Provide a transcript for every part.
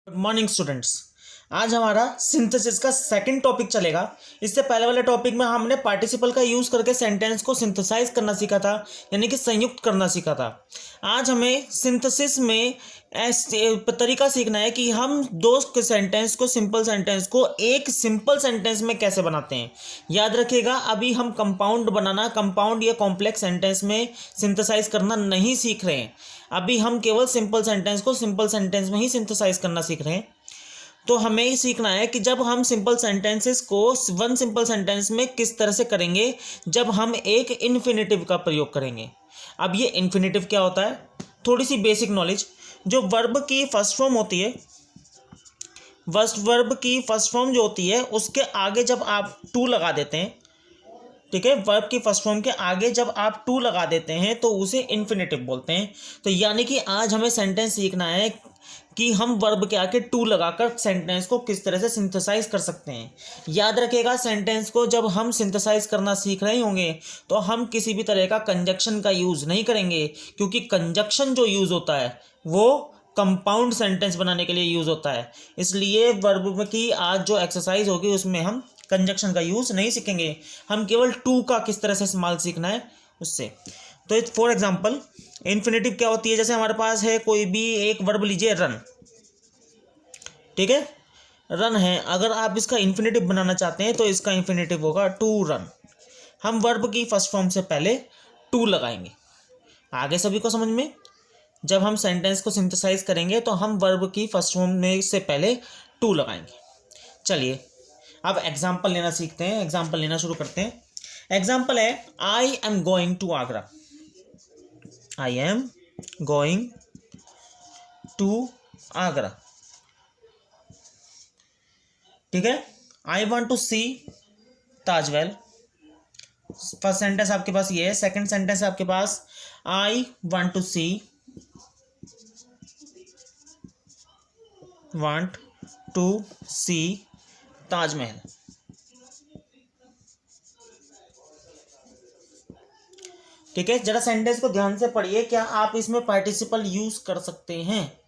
Good morning students. आज हमारा synthesis का सेकंड टॉपिक चलेगा। इससे पहले वाले टॉपिक में हमने पार्टिसिपल का यूज़ करके सेंटेंस को सिंथेसाइज करना सीखा था, यानी कि संयुक्त करना सीखा था। आज हमें सिंथेसिस में ऐसे तरीका सीखना है कि हम दो सेंटेंस को, सिंपल सेंटेंस को एक सिंपल सेंटेंस में कैसे बनाते हैं। याद रखिएगा, अभी हम कंपाउंड या कॉम्प्लेक्स सेंटेंस में सिंथेसाइज करना नहीं सीख रहे हैं। अभी हम केवल सिंपल सेंटेंस को सिंपल सेंटेंस में ही सिंथेसाइज करना सीख रहे हैं। तो हमें ही सीखना है कि जब हम सिंपल सेंटेंसेस को वन सिंपल सेंटेंस में किस तरह से करेंगे, जब हम एक इन्फिनेटिव का प्रयोग करेंगे। अब ये इन्फिनेटिव क्या होता है, थोड़ी सी बेसिक नॉलेज। जो वर्ब की फर्स्ट फॉर्म होती है, वर्ब की फर्स्ट फॉर्म जो होती है, उसके आगे जब आप टू लगा देते हैं, ठीक है, वर्ब की फर्स्ट फॉर्म के आगे जब आप टू लगा देते हैं तो उसे इन्फिनेटिव बोलते हैं। तो यानी कि आज हमें सेंटेंस सीखना है कि हम वर्ब के आगे टू लगाकर सेंटेंस को किस तरह से सिंथेसाइज कर सकते हैं। याद रखिएगा, सेंटेंस को जब हम सिंथेसाइज करना सीख रहे होंगे तो हम किसी भी तरह का कंजक्शन का यूज़ नहीं करेंगे, क्योंकि कंजक्शन जो यूज़ होता है वो कंपाउंड सेंटेंस बनाने के लिए यूज़ होता है। इसलिए वर्ब की आज जो एक्सरसाइज होगी उसमें हम कंजक्शन का यूज़ नहीं सीखेंगे, हम केवल टू का किस तरह से इस्तेमाल सीखना है उससे। तो फॉर एग्जांपल इन्फिनेटिव क्या होती है, जैसे हमारे पास है कोई भी एक वर्ब लीजिए, रन, ठीक है, रन है। अगर आप इसका इन्फिनेटिव बनाना चाहते हैं तो इसका इन्फिनेटिव होगा टू रन। हम वर्ब की फर्स्ट फॉर्म से पहले टू लगाएंगे। आगे सभी को समझ में? जब हम सेंटेंस को सिंथेसाइज करेंगे तो हम वर्ब की फर्स्ट फॉर्म में से पहले टू लगाएंगे। चलिए अब एग्जाम्पल लेना सीखते हैं, एग्जाम्पल लेना शुरू करते हैं। एग्जाम्पल है, I am going to Agra. I am going to Agra, ठीक है। I want to see Taj Mahal. First sentence आपके पास ये है। सेकंड सेंटेंस आपके पास, I want to see Taj Mahal. ठीक है, जरा सेंटेंस को ध्यान से पढ़िए, क्या आप इसमें पार्टिसिपल यूज कर सकते हैं?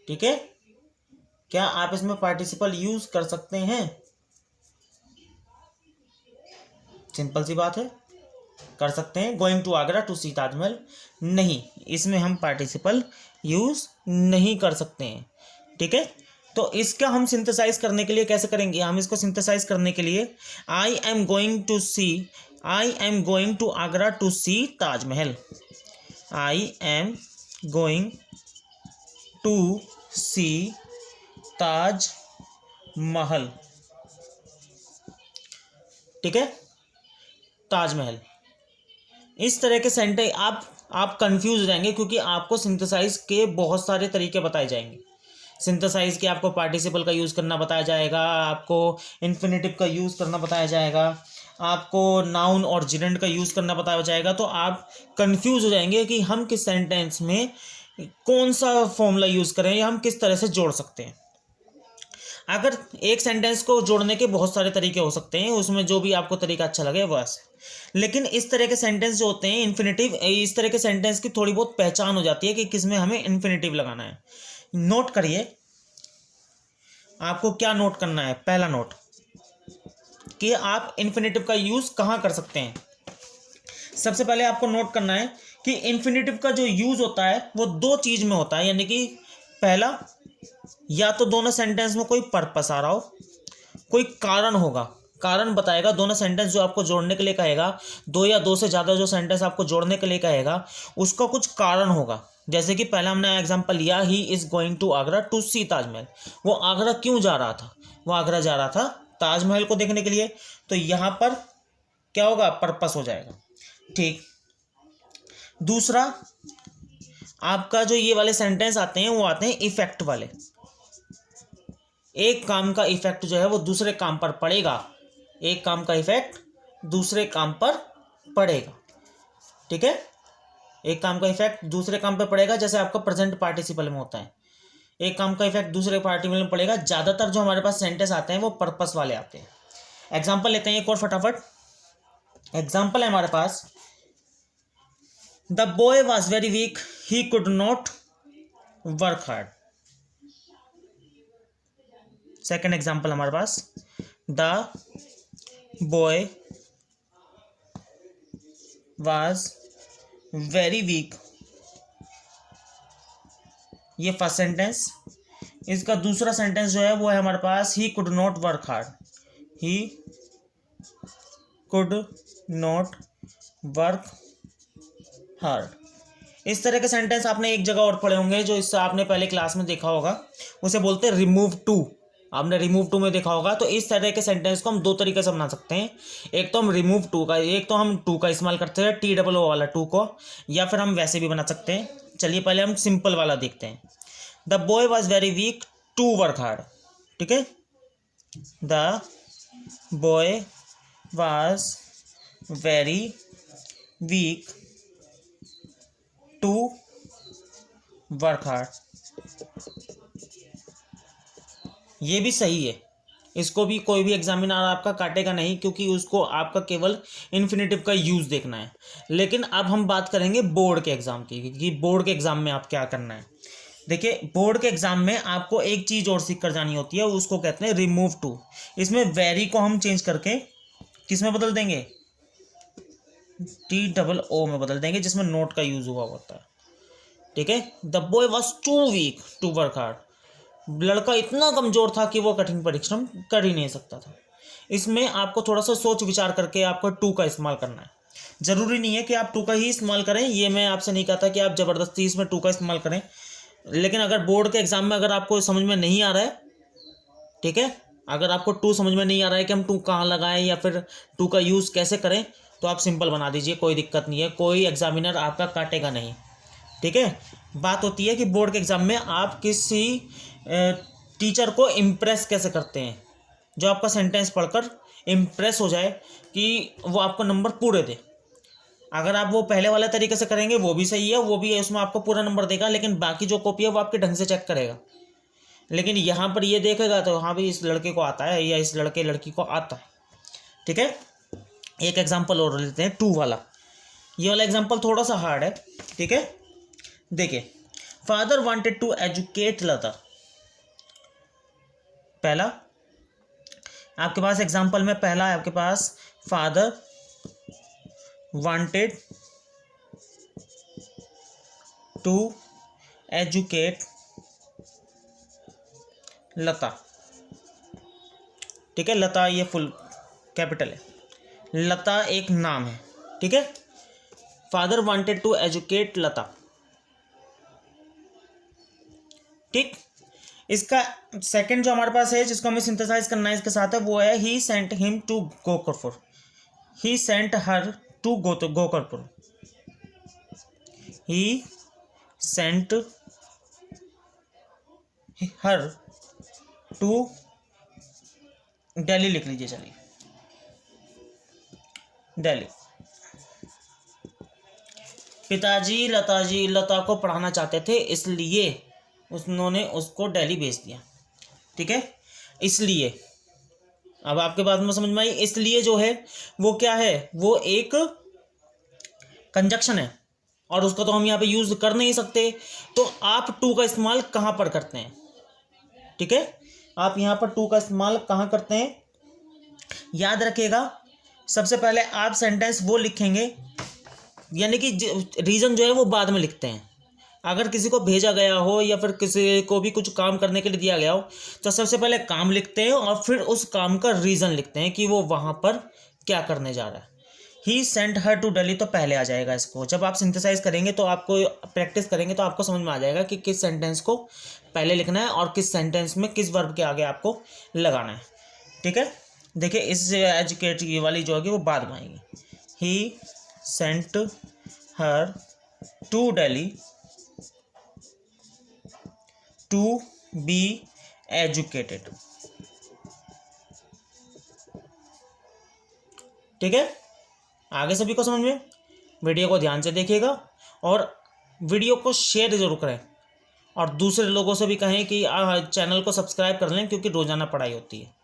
ठीक है, क्या आप इसमें पार्टिसिपल यूज कर सकते हैं? सिंपल सी बात है, कर सकते हैं। Going to Agra to see Taj Mahal, नहीं, इसमें हम पार्टिसिपल यूज नहीं कर सकते हैं। ठीक है, तो इसका हम सिंथेसाइज करने के लिए कैसे करेंगे? हम इसको सिंथेसाइज करने के लिए I am going to Agra to see Taj Mahal. I am going to see Taj Mahal, ठीक है, ताजमहल। इस तरह के सेंटेंस आप कंफ्यूज रहेंगे, क्योंकि आपको सिंथेसाइज के बहुत सारे तरीके बताए जाएंगे। सिंथेसाइज के आपको पार्टिसिपल का यूज़ करना बताया जाएगा, आपको इन्फिनेटिव का यूज़ करना बताया जाएगा, आपको नाउन और जिरेंड का यूज़ करना बताया जाएगा। तो आप कंफ्यूज हो जाएंगे कि हम किस सेंटेंस में कौन सा फॉर्मूला यूज़ करें या हम किस तरह से जोड़ सकते हैं। अगर एक सेंटेंस को जोड़ने के बहुत सारे तरीके हो सकते हैं, उसमें जो भी आपको तरीका अच्छा लगे बस। लेकिन इस तरह के सेंटेंस जो होते हैं इन्फिनेटिव, इस तरह के सेंटेंस की थोड़ी बहुत पहचान हो जाती है कि किस में हमें इन्फिनेटिव लगाना है। नोट करिए, आपको क्या नोट करना है। पहला नोट कि आप इन्फिनेटिव का यूज़ कहाँ कर सकते हैं। सबसे पहले आपको नोट करना है कि इन्फिनेटिव का जो यूज़ होता है वो दो चीज़ में होता है, यानी कि पहला, या तो दोनों सेंटेंस में कोई पर्पस आ रहा हो, कोई कारण होगा, कारण बताएगा। दोनों सेंटेंस जो आपको जोड़ने के लिए कहेगा, दो या दो से ज़्यादा जो सेंटेंस आपको जोड़ने के लिए कहेगा, उसका कुछ कारण होगा। जैसे कि पहला हमने एग्जांपल लिया, he is going to Agra to see Taj Mahal. वो आगरा क्यों जा रहा था? वो आगरा जा रहा था ताजमहल को देखने के लिए। तो यहाँ पर क्या होगा? पर्पस हो जाएगा। ठीक, दूसरा, आपका जो ये वाले सेंटेंस आते हैं वो आते हैं इफेक्ट वाले। एक काम का इफेक्ट जो है वो दूसरे काम पर पड़ेगा, एक काम का इफेक्ट दूसरे काम पर पड़ेगा, ठीक है, एक काम का इफेक्ट दूसरे काम पर पड़ेगा। जैसे आपका प्रेजेंट पार्टिसिपल में होता है, एक काम का इफेक्ट दूसरे पार्टिसिपल में पड़ेगा। ज़्यादातर जो हमारे पास सेंटेंस आते हैं वो पर्पस वाले आते हैं। एग्जाम्पल लेते हैं एक और फटाफट। एग्जाम्पल है हमारे पास, the boy was very weak, he could not work hard. Second example हमारे पास, the boy was very weak, ये फर्स्ट सेंटेंस। इसका दूसरा सेंटेंस जो है वो है हमारे पास, he could not work hard, he could not work hard. इस तरह के सेंटेंस आपने एक जगह और पढ़े होंगे, जो इससे आपने पहले क्लास में देखा होगा, उसे बोलते हैं रिमूव टू। आपने रिमूव टू में देखा होगा। तो इस तरह के सेंटेंस को हम दो तरीके से बना सकते हैं। एक तो हम रिमूव टू का, एक तो हम टू का इस्तेमाल करते हैं, TOO वाला टू को, या फिर हम वैसे भी बना सकते हैं। चलिए पहले हम सिंपल वाला देखते हैं। The boy was very weak to work hard. ठीक है, the boy was very weak to work hard. ये भी सही है, इसको भी कोई भी एग्जामिनर आपका काटेगा नहीं, क्योंकि उसको आपका केवल इन्फिनेटिव का यूज़ देखना है। लेकिन अब हम बात करेंगे बोर्ड के एग्ज़ाम की, कि बोर्ड के एग्ज़ाम में आप क्या करना है। देखिए, बोर्ड के एग्ज़ाम में आपको एक चीज़ और सीख कर जानी होती है, उसको कहते हैं रिमूव टू। इसमें वेरी को हम चेंज करके किस में बदल देंगे, TOO में बदल देंगे, जिसमें नोट का यूज़ हुआ होता है। ठीक है, the boy was too weak to work hard. लड़का इतना कमज़ोर था कि वो कठिन परिश्रम कर ही नहीं सकता था। इसमें आपको थोड़ा सा सोच विचार करके आपको टू का इस्तेमाल करना है। ज़रूरी नहीं है कि आप टू का ही इस्तेमाल करें, ये मैं आपसे नहीं कहता कि आप ज़बरदस्ती इसमें टू का इस्तेमाल करें। लेकिन अगर बोर्ड के एग्ज़ाम में अगर आपको समझ में नहीं आ रहा है, ठीक है, अगर आपको टू समझ में नहीं आ रहा है कि हम टू कहाँ लगाएं या फिर टू का यूज़ कैसे करें, तो आप सिंपल बना दीजिए, कोई दिक्कत नहीं है, कोई एग्जामिनर आपका काटेगा नहीं। ठीक है, बात होती है कि बोर्ड के एग्ज़ाम में आप किसी टीचर को इम्प्रेस कैसे करते हैं, जो आपका सेंटेंस पढ़कर इम्प्रेस हो जाए कि वो आपको नंबर पूरे दे। अगर आप वो पहले वाले तरीके से करेंगे वो भी सही है, वो भी है, उसमें आपको पूरा नंबर देगा, लेकिन बाकी जो कॉपी है वो आपके ढंग से चेक करेगा। लेकिन यहाँ पर ये देखेगा तो हाँ भाई, इस लड़के को आता है या इस लड़की को आता है। ठीक है, एक एग्जाम्पल और लेते हैं, टू वाला। ये वाला एग्जाम्पल थोड़ा सा हार्ड है। ठीक है, देखिए, फादर वांटेड टू एजुकेट लता। पहला आपके पास एग्जाम्पल में पहला है आपके पास, फादर वांटेड टू एजुकेट लता। ठीक है, लता ये फुल कैपिटल है, लता एक नाम है। ठीक है, फादर वांटेड टू एजुकेट लता। ठीक, इसका सेकंड जो हमारे पास है, जिसको हमें सिंथेसाइज करना है इसके साथ है, वो है he sent him to Gorakhpur. He sent her to Gorakhpur. He sent her to Delhi लिख लीजिए, चलिए दिल्ली। पिताजी लता को पढ़ाना चाहते थे, इसलिए उन्होंने उसको दिल्ली भेज दिया। ठीक है, इसलिए अब आपके बात में समझ में आई। इसलिए जो है वो क्या है, वो एक कंजक्शन है, और उसको तो हम यहाँ पे यूज़ कर नहीं सकते। तो आप टू का इस्तेमाल कहाँ पर करते हैं? ठीक है, आप यहाँ पर टू का इस्तेमाल कहाँ करते हैं, याद रखिएगा। सबसे पहले आप सेंटेंस वो लिखेंगे, यानी कि रीज़न जो है वो बाद में लिखते हैं। अगर किसी को भेजा गया हो या फिर किसी को भी कुछ काम करने के लिए दिया गया हो, तो सबसे पहले काम लिखते हैं और फिर उस काम का रीज़न लिखते हैं कि वो वहाँ पर क्या करने जा रहा है। He sent her to Delhi तो पहले आ जाएगा। इसको जब आप सिंथेसाइज करेंगे तो आपको प्रैक्टिस करेंगे तो आपको समझ में आ जाएगा कि किस सेंटेंस को पहले लिखना है और किस सेंटेंस में किस वर्ब के आगे आपको लगाना है। ठीक है, देखिए इस एजुकेट ये वाली जो होगी वो बाद में आएगी। He sent her to Delhi to be educated. ठीक है, आगे सभी को समझ में। वीडियो को ध्यान से देखिएगा और वीडियो को शेयर जरूर करें और दूसरे लोगों से भी कहें कि चैनल को सब्सक्राइब कर लें, क्योंकि रोजाना पढ़ाई होती है।